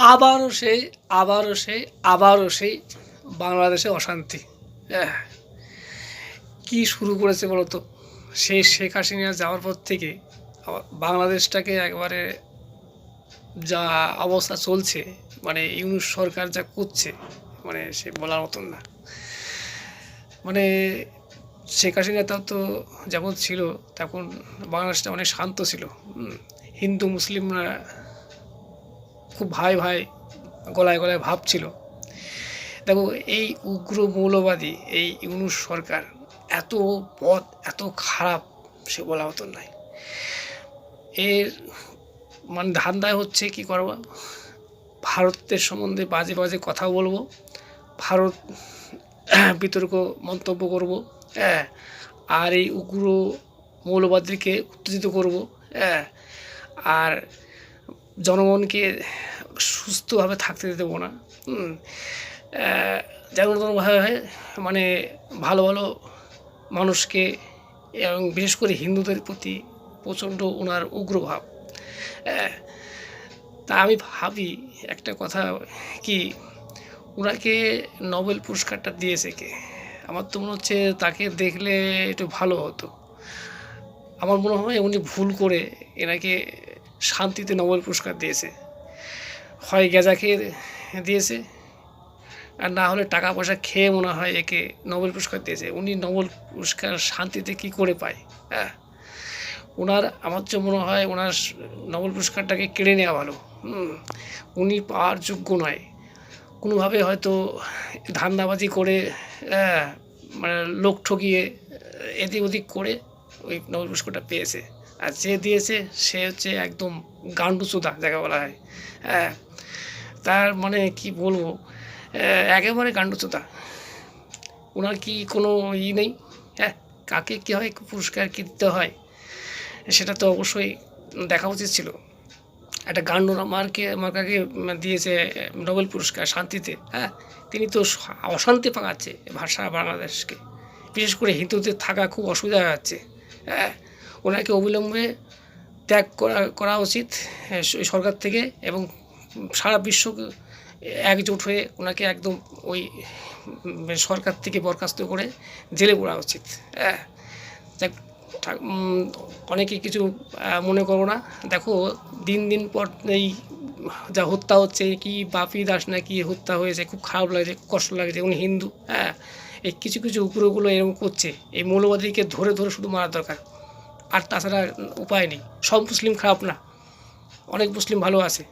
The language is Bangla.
আবারও সেই বাংলাদেশে অশান্তি। কি শুরু করেছে বলতো? সেই শেখ হাসিনা যাওয়ার পর থেকে বাংলাদেশটাকে একবারে যা অবস্থা চলছে, মানে ইউনূস সরকার যা করছে, মানে সে বলার মতন না। মানে শেখ হাসিনা তো যেমন ছিল, তখন বাংলাদেশটা অনেক শান্ত ছিল। হিন্দু মুসলিমরা খুব ভাই ভাই গলায় গলায় ভাব ছিল। দেখো, এই উগ্র মৌলবাদী এই ইউনূস সরকার এত পথ এত খারাপ, সে বলা মতো নয়। এর মানে ধান্দায় হচ্ছে কি করবো, ভারতের সম্বন্ধে বাজে বাজে কথা বলবো, ভারত বিতর্ক মন্তব্য করব, আর এই উগ্র মৌলবাদীকে উত্তেজিত করব, আর জনগণকে সুস্থভাবে থাকতে দেবো না। যেমন তেমনভাবে মানে ভালো ভালো মানুষকে, এবং বিশেষ করে হিন্দুদের প্রতি প্রচণ্ড ওনার উগ্রভাব। তা আমি ভাবি একটা কথা, কি ওনাকে নোবেল পুরস্কারটা দিয়েছে কে? আমার তো মনে হচ্ছে তাকে দেখলে একটু ভালো হতো। আমার মনে হয় উনি ভুল করে এনাকে শান্তিতে নোবেল পুরস্কার দিয়েছে। হয় গেঁজা খেয়ে দিয়েছে, আর না হলে টাকা পয়সা খেয়ে মনে হয় একে নোবেল পুরস্কার দিয়েছে। উনি নোবেল পুরস্কার শান্তিতে কি করে পায়? ওনার আমার তো মনে হয় ওনার নোবেল পুরস্কারটাকে কেড়ে নেওয়া ভালো। উনি পাওয়ার যোগ্য নয়। কোনোভাবে হয়তো ধান্দাবাজি করে, মানে লোক ঠকিয়ে এদিক ওদিক করে ওই নোবেল পুরস্কারটা পেয়েছে। আর যে দিয়েছে সে হচ্ছে একদম গান্ডুচোদা যাকে বলা হয়। তার মানে কি বলবো, একেবারে গান্ডুচোদা। ওনার কি কোনো নেই? কাকে কীভাবে পুরস্কার কী দিতে হয় সেটা তো অবশ্যই দেখা উচিত ছিল। একটা গান্ডু মার্কাকে দিয়েছে নোবেল পুরস্কার শান্তিতে। তিনি তো অশান্তি পাকাচ্ছে সারা বাংলাদেশকে, বিশেষ করে হিন্দুদের থাকা খুব অসুবিধা হয়ে যাচ্ছে। ওনাকে অবিলম্বে ত্যাগ করা উচিত সরকার থেকে, এবং সারা বিশ্ব একজোট হয়ে ওনাকে একদম ওই সরকার থেকে বরখাস্ত করে জেলে পড়া উচিত। অনেকে কিছু মনে করো না। দেখো, দিন দিন পর এই যা হত্যা হচ্ছে, কি বাপি দাস নাকি হত্যা হয়েছে, খুব খারাপ লাগছে, কষ্ট লাগছে। উনি হিন্দু, এই কিছু কিছু উপরগুলো এরকম করছে। এই মৌলবাদীকে ধরে ধরে শুধু মারা দরকার, আর তাছাড়া উপায় নেই। সব মুসলিম খারাপ না, অনেক মুসলিম ভালো আছে।